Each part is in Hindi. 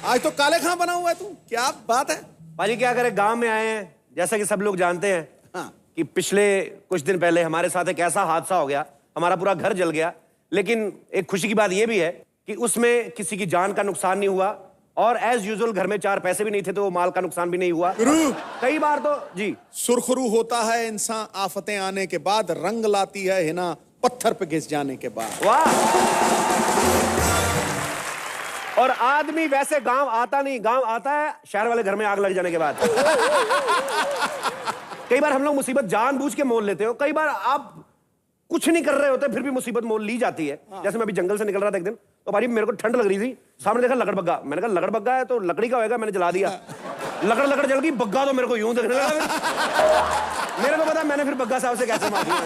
आज तो काले खां बना हुआ है तू, क्या बात है? पाजी क्या करे, गांव में आए हैं, जैसा कि सब लोग जानते हैं। हाँ। कि पिछले कुछ दिन पहले हमारे साथ एक ऐसा हादसा हो गया, हमारा पूरा घर जल गया। लेकिन एक खुशी की बात यह भी है कि उसमें किसी की जान का नुकसान नहीं हुआ, और एज यूजुअल घर में 4 पैसे भी नहीं थे, तो वो माल का नुकसान भी नहीं हुआ। कई बार तो जी सुरखरू होता है इंसान आफतें आने के बाद, रंग लाती है हिना पत्थर पे घिस जाने के बाद। वाह। और आदमी वैसे गांव आता नहीं, गांव आता है शहर वाले घर में आग लग जाने के बाद। कई बार हम लोग मुसीबत जानबूझ के मोल लेते हो, कई बार आप कुछ नहीं कर रहे होते फिर भी मुसीबत मोल ली जाती है। जैसे मैं अभी जंगल से निकल रहा था एक दिन, तो भाई मेरे को ठंड लग रही थी, सामने देखा लकड़ बग्गा, मैंने कहा लकड़ बग्गा है तो लकड़ी का होएगा, मैंने जला दिया। लकड़ जल गई, बग्गा तो मेरे को यूं देखने लगा। मेरे को पता मैंने फिर बग्गा साहब से कैसे मार दिया।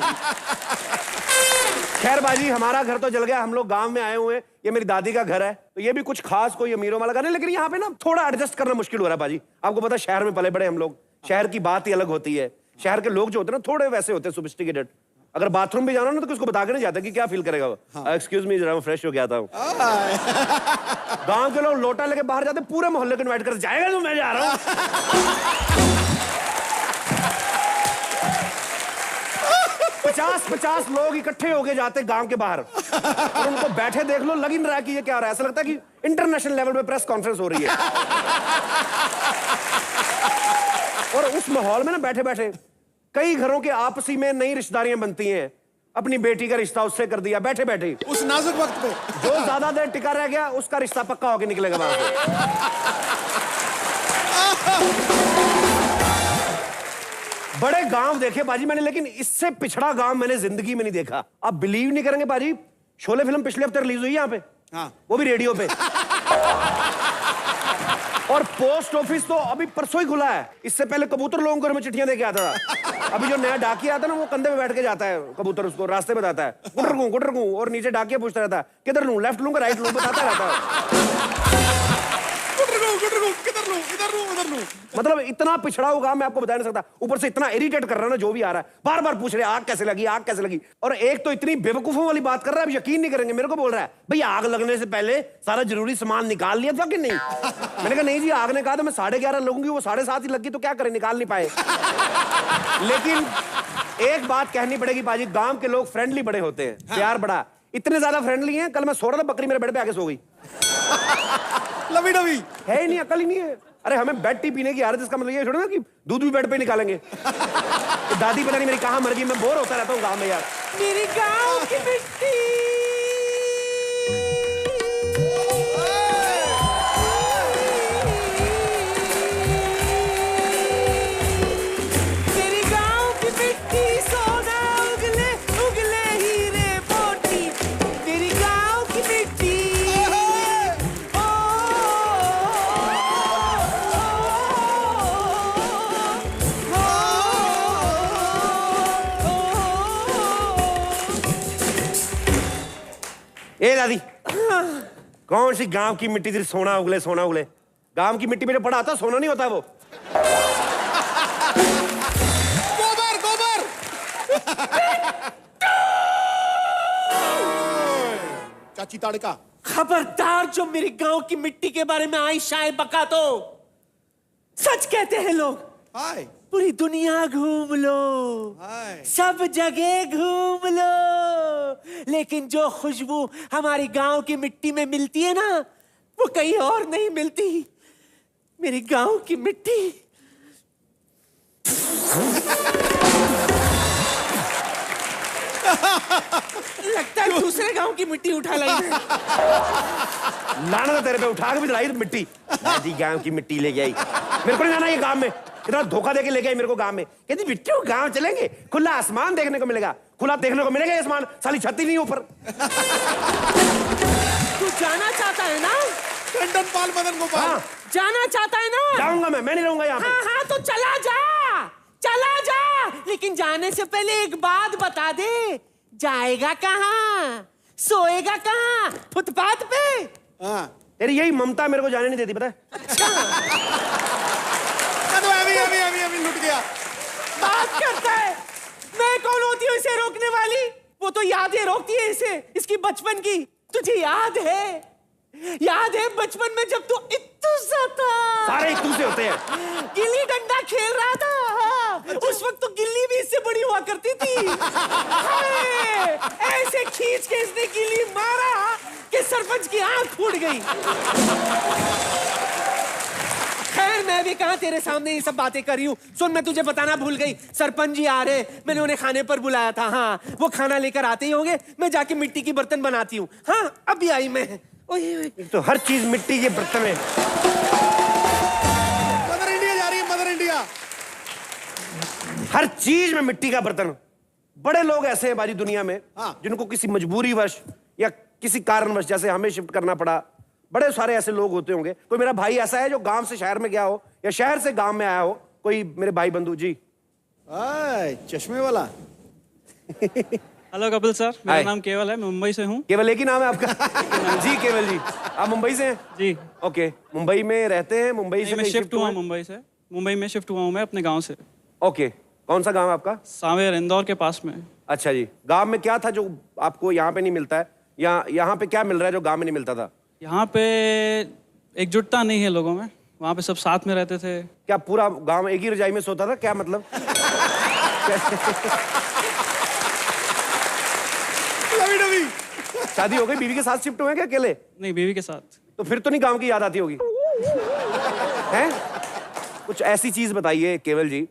खैर बाजी, हमारा घर तो जल गया, हम लोग गांव में आए हुए हैं, ये मेरी दादी का घर है, तो ये भी कुछ खास कोई अमीरों वाला घर नहीं, लेकिन यहाँ पे ना थोड़ा एडजस्ट करना मुश्किल हो रहा है बाजी। आपको पता है शहर में पले बड़े हम लोग, शहर की बात ही अलग होती है। शहर के लोग जो होते हैं ना थोड़े वैसे होते हैं, सोफिस्टिकेटेड। अगर बाथरूम भी जाना ना तो किसको बता के नहीं जाता कि क्या फील करेगा वो। एक्सक्यूज मी, जरा मैं फ्रेश हो गया था। गांव के लोग लोटा लेके बाहर जाते, पूरे मोहल्ले को इनवाइट कर, जाएगा तो मैं जा रहा हूं। 50 लोग इकट्ठे होके जाते गांव के बाहर, और उनको बैठे देख लो, लग ही नहीं रहा कि ये क्या हो रहा है। ऐसा लगता है कि इंटरनेशनल लेवल पे प्रेस कॉन्फ्रेंस हो रही है। और उस माहौल में ना बैठे बैठे कई घरों के आपसी में नई रिश्तेदारियां बनती हैं। अपनी बेटी का रिश्ता उससे कर दिया बैठे बैठे, उस नाजुक वक्त पे। जो ज्यादा देर टिका रह गया उसका रिश्ता पक्का होके निकलेगा वहां से। बड़े गांव देखे बाजी मैंने, लेकिन इससे पिछड़ा गांव मैंने जिंदगी में नहीं देखा। आप बिलीव नहीं करेंगे बाजी, शोले फिल्म पिछले हफ्ते रिलीज हुई यहाँ पे। हाँ। वो भी रेडियो पे। और पोस्ट ऑफिस तो अभी परसों ही खुला है। इससे पहले कबूतर लोगों को मैं चिट्ठियां दे के आता था। अभी जो नया डाकिया आता है ना, वो कंधे पे बैठ के जाता है, कबूतर उसको रास्ते बताता है, गुटर गूं, और नीचे डाकिया पूछता रहता है किधर लूं, लेफ्ट लूं, राइट लूं, बताता रहता है। मतलब इतना पिछड़ा होगा मैं आपको बता नहीं सकता। ऊपर से इतना इरिटेट कर रहा है ना जो भी आ रहा है, बार बार पूछ रहे आग कैसे लगी, आग कैसे लगी। और एक तो इतनी बेवकूफों वाली बात कर रहा है, अब यकीन नहीं करेंगे, मेरे को बोल रहा है भाई आग लगने से पहले सारा जरूरी सामान निकाल लिया था कि नहीं। मैंने कहा नहीं जी, आग ने कहा था मैं 11:30 लगूंगी, वो 7:30 ही लगी, तो क्या करें, निकाल नहीं पाए। लेकिन एक बात कहनी पड़ेगी बाजी, गांव के लोग फ्रेंडली बड़े होते हैं। प्यार बड़ा, इतने ज्यादा फ्रेंडली हैं, कल मैं सो रहा था, बकरी मेरे बेड पे आके सो गई। लवी डवी है ही नहीं, अकल ही नहीं है। अरे हमें बेड टी पीने की आदत, इसका मतलब ये थोड़ा ना कि दूध भी बेड पे निकालेंगे। तो दादी पता नहीं मेरी कहाँ मर गई, मैं बोर होता रहता हूँ गांव में यार। मेरी गांव की मिट्टी, मेरी गांव की मिट्टी, सोना उगले उगले हीरे मोती, मेरी गांव की मिट्टी। ए दादी, कौन सी गांव की मिट्टी थी सोना उगले, सोना उगले? गांव की मिट्टी में जो पड़ा था सोना नहीं होता वो। गोबर गोबर। चाची ताड़का, खबरदार जो मेरी गांव की मिट्टी के बारे में आई शाय बका तो। सच कहते हैं लोग, हाय पूरी दुनिया घूम लो, सब जगह घूम लो, लेकिन जो खुशबू हमारी गांव की मिट्टी में मिलती है ना, वो कहीं और नहीं मिलती। मेरी गांव की मिट्टी लगता है दूसरे गांव की मिट्टी उठा लाई है। लाना था तेरे पे, उठा के भी लाई मिट्टी। दादी गांव की मिट्टी ले गई, मेरे को नहीं जाना ये गांव में। इतना धोखा देके ले गई मेरे को गांव में, कहती बिट्टू गांव चलेंगे, खुला आसमान देखने को मिलेगा। खुला देखने को मिलेगा आसमान, साली छत नहीं ऊपर। तू जाना चाहता है ना टंडन पाल मदन गोपाल? हाँ। जाना चाहता है ना? जाऊंगा मैं नहीं रहूंगा यहाँ पे। हाँ हाँ तो चला जा, चला जा, लेकिन जाने से पहले एक बात बता दे, जाएगा कहाँ, सोएगा कहाँ? फुटपाथ पे? हाँ। तेरी यही ममता मेरे को जाने नहीं देती, पता है? अच्छा। अभी लुट गया। बात करता है, मैं कौन होती हूँ इसे रोकने वाली? वो तो यादें रोकती है इसे, इसकी बचपन की। तुझे याद है याद है बचपन में जब तू इत्तू सा था, सारे एक दूसरे होते हैं। गिल्ली डंडा खेल रहा था। हाँ, उस वक्त तो गिल्ली भी इससे बड़ी हुआ करती थी। हाय, ऐसे खींच के इसने गिल्ली मारा कि सरपंच की आंख फूट गई। खैर मैं भी कहा तेरे सामने ये सब बातें कर रही हूँ। सुन, मैं तुझे बताना भूल गई, सरपंच जी आ रहे, मैंने उन्हें खाने पर बुलाया था। हाँ, वो खाना लेकर आते ही होंगे, मैं जाके मिट्टी की बर्तन बनाती हूँ। हाँ, अभी आई मैं। ओए तो हर चीज मिट्टी के बर्तन में। मदर इंडिया जा रही है, मदर इंडिया। हर चीज में मिट्टी का बर्तन। बड़े लोग ऐसे हैं बाजी दुनिया में, हाँ। जिनको किसी मजबूरीवश या किसी कारणवश, जैसे हमें शिफ्ट करना पड़ा, बड़े सारे ऐसे लोग होते होंगे। कोई मेरा भाई ऐसा है जो गांव से शहर में गया हो या शहर से गांव में आया हो, कोई मेरे भाई बंधु जी। चश्मे वाला। हेलो कपिल सर, मेरा हाय। नाम केवल है, मैं मुंबई से हूँ। केवल एक ही नाम है आपका? जी केवल जी, आप मुंबई से हैं? जी ओके, मुंबई में रहते हैं? मुंबई से मैं कहीं शिफ्ट हुआ हुए हूँ मुंबई से। मुंबई में शिफ्ट हुआ हूँ मैं अपने गांव से। ओके, कौन सा गांव है आपका? सांवेर, इंदौर के पास में। अच्छा जी, गांव में क्या था जो आपको यहाँ पे नहीं मिलता है, या यहाँ पे क्या मिल रहा है जो गांव में नहीं मिलता था? यहाँ पे एकजुटता नहीं है लोगों में, वहाँ पे सब साथ में रहते थे। क्या पूरा गांव एक ही रजाई में सोता था, क्या मतलब? शादी हो गई, बीवी के साथ शिफ्ट हुए क्या अकेले? नहीं, बीवी के साथ। तो फिर तो नहीं गांव की याद आती होगी हैं? कुछ ऐसी चीज बताइए केवल जी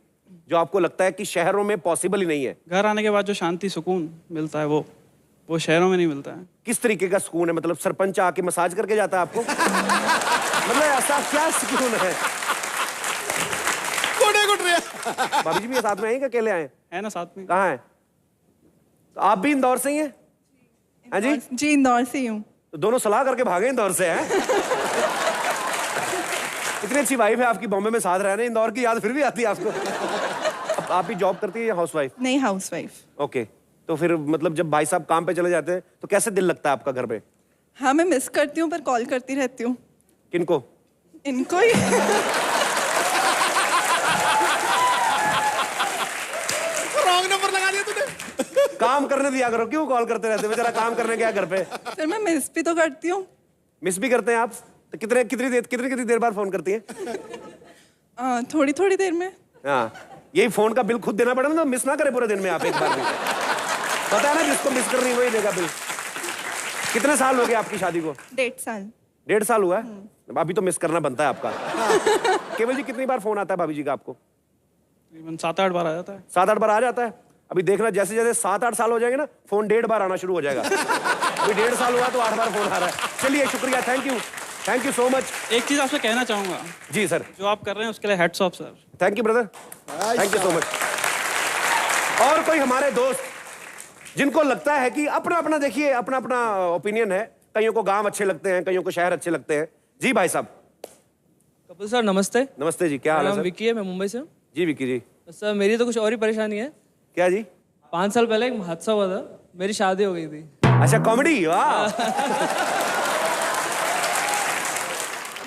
जो आपको लगता है कि शहरों में पॉसिबल ही नहीं है। घर आने के बाद जो शांति सुकून मिलता है वो शहरों में नहीं मिलता है। किस तरीके का सुकून है? मतलब सरपंच आके मसाज करके जाता है आपको? मतलब ऐसा क्या सुकून है? भाभी जी भी साथ में आए क्या अकेले आए? है ना साथ में? कहाँ है? तो आप भी इंदौर से ही हैं? हाँ जी जी, इंदौर से ही हूँ। तो दोनों सलाह करके भागे इंदौर से हैं? इतनी अच्छी वाइफ है आपकी, बॉम्बे में साथ रह रहे हैं, इंदौर की याद फिर भी आती है आपको? अब आप भी जॉब करती है या हाउसवाइफ? नहीं, हाउसवाइफ। ओके, तो फिर मतलब जब भाई साहब काम पे चले जाते हैं तो कैसे दिल लगता है आपका घर पे? हाँ, मैं मिस करती हूँ पर कॉल करती रहती हूँ किनको? इनको ही। रॉन्ग नंबर लगा दिया तूने। काम करने दिया करो, क्यों कॉल करते रहते? बेचारा काम करने गया घर पे। सर मैं मिस भी तो करती हूँ। मिस भी करते हैं आप? तो कितनी देर बाद फोन करती हैं? थोड़ी थोड़ी देर में। हाँ, यही फोन का बिल खुद देना पड़ेगा ना, तो मिस ना करे पूरे दिन में आप एक बार भी। पता है ना, जिसको मिस कर रही है वही देगा बिल। कितने साल हो गए आपकी शादी को? 1.5 साल। 1.5 साल हुआ है? अभी तो मिस करना बनता है आपका। केवल जी, कितनी बार फोन आता है भाभी जी का आपको? तकरीबन 7-8 बार आ जाता है। 7-8 बार आ जाता है? अभी देखना, जैसे जैसे 7-8 साल हो जाएंगे ना, फोन 1.5 बार आना शुरू हो जाएगा। अभी 1.5 साल हुआ तो 8 बार फोन आ रहा है। चलिए, शुक्रिया, थैंक यू सो मच। एक चीज आपसे कहना चाहूंगा, जी सर। जो आप कर रहे हैं उसके लिए hats off sir. Thank you brother, thank you so much. और कोई हमारे दोस्त जिनको लगता है कि अपना अपना, देखिए अपना अपना ओपिनियन है, कईयों को गांव अच्छे लगते हैं, कईयों को शहर अच्छे लगते हैं। जी भाई साहब। कपिल सर नमस्ते। नमस्ते जी, क्या हाल है मेरा नाम सर? विक्की है, मैं मुंबई से हूँ। जी विक्की जी। सर मेरी तो कुछ और ही परेशानी है। क्या जी? 5 साल पहले एक हादसा हुआ था, मेरी शादी हो गई थी। अच्छा, कॉमेडी, वाह।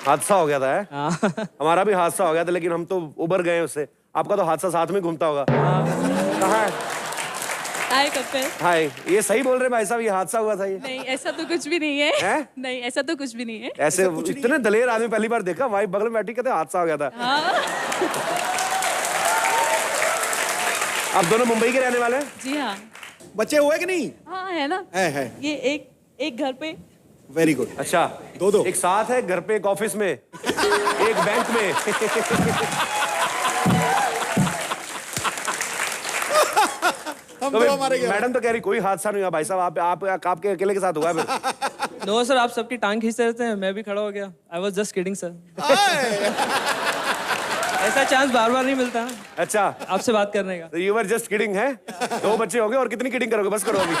हादसा हो गया था है? हाँ। हमारा भी हादसा हो गया था, लेकिन हम तो उबर गए उससे। आपका तो हादसा साथ में घूमता होगा। कहाँ है? हाय कपिल। हाय, ये सही बोल रहे भाई साहब, ये हादसा हुआ था ये? नहीं ऐसा तो कुछ भी नहीं है, हैं? नहीं ऐसा तो कुछ भी नहीं है। ऐसे इतने दलेर आदमी पहली बार देखा, वाइफ बगल में बैठी, कहते हादसा हो गया था। हाँ। आप दोनों मुंबई के रहने वाले हैं? जी हाँ। बच्चे हुए कि नहीं? हाँ है ना, है। ये एक घर पे। Very good. अच्छा, दो एक साथ है, घर पे, एक ऑफिस में, एक बैंक में। हम तो दो हमारे घर। मैडम तो कह रही कोई हादसा नहीं हुआ भाई साहब, आपके अकेले के साथ हुआ है फिर? नो सर, आप सबकी टांग खींचते रहते हैं, मैं भी खड़ा हो गया। I was just kidding sir. ऐसा चांस बार बार नहीं मिलता अच्छा, आपसे बात करने का। तो यू वर जस्ट किडिंग है? 2 बच्चे हो गए और कितनी किडिंग करोगे? बस करो अभी।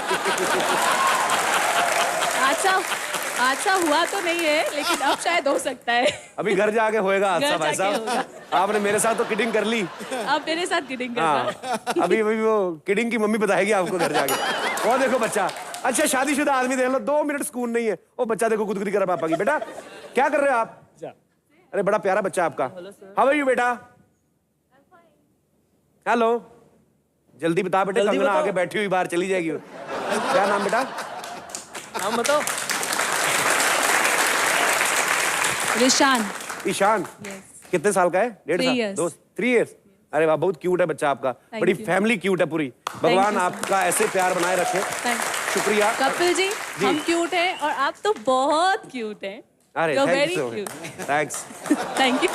अच्छा हुआ तो नहीं है, लेकिन अब शायद हो सकता है। अभी घर जाके होएगा हादसा घर भाई जाके साहब। आपने मेरे साथ तो किडिंग कर ली। अब मेरे साथ किडिंग करना। हाँ, अभी वो किडिंग की मम्मी बताएगी आपको घर जाके। वो देखो बच्चा, अच्छा शादीशुदा आदमी देख लो, 2 मिनट सुकून नहीं है। वो बच्चा देखो गुदगुदी कर पापा की। बेटा क्या कर रहे हो आप? अरे बड़ा प्यारा बच्चा आपका। हाउ आर यू बेटा? हेलो, जल्दी बता बेटे, कंगना आगे बैठी हुई बाहर चली जाएगी। क्या नाम बेटा? नाम बताओ। रिशान। ईशान कितने साल का है? 1.5 3 साल। years. 3 years। अरे वाह, बहुत क्यूट है बच्चा आपका। बड़ी you. फैमिली क्यूट है पूरी। भगवान you, sir. आपका ऐसे प्यार बनाए रखे। Thank- शुक्रिया। कपिल जी, हम क्यूट हैं और आप तो बहुत क्यूट हैं। अरे You're thank very you. cute. Thanks. Thank you.